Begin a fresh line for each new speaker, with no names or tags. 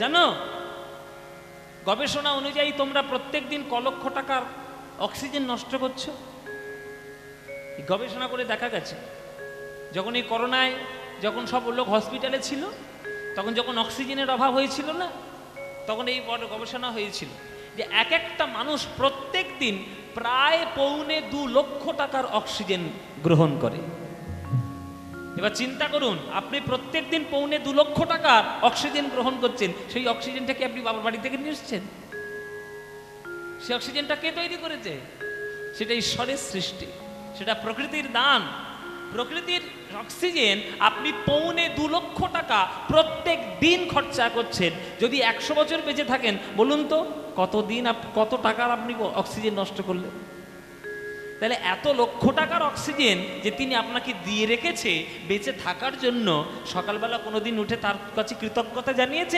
জানো, গবেষণা অনুযায়ী তোমরা প্রত্যেক দিন ক লক্ষ টাকার অক্সিজেন নষ্ট করছো। গবেষণা করে দেখা গেছে, যখন এই করোনায় যখন সব লোক হসপিটালে ছিল, তখন যখন অক্সিজেনের অভাব হয়েছিল না, তখন এই বড় গবেষণা হয়েছিল যে এক একটা মানুষ প্রত্যেক দিন প্রায় 1.25 লক্ষ টাকার অক্সিজেন গ্রহণ করে। এবার চিন্তা করুন, আপনি প্রত্যেক দিন 1.25 লক্ষ টাকার অক্সিজেন গ্রহণ করছেন, সেই অক্সিজেনটাকে আপনি বাবার বাড়ি থেকে নিয়ে এসছেন। সেই অক্সিজেনটা কে তৈরি করেছে? সেটা ঈশ্বরের সৃষ্টি, সেটা প্রকৃতির দান। প্রকৃতির অক্সিজেন আপনি 1.25 লক্ষ টাকা প্রত্যেক দিন খরচা করছেন। যদি 100 বছর বেঁচে থাকেন, বলুন তো কতদিন কত টাকার আপনি অক্সিজেন নষ্ট করলেন? তাহলে এত লক্ষ টাকার অক্সিজেন যে তিনি আপনাকে দিয়ে রেখেছে বেঁচে থাকার জন্য, সকালবেলা কোনোদিন উঠে তার কাছে কৃতজ্ঞতা জানিয়েছে?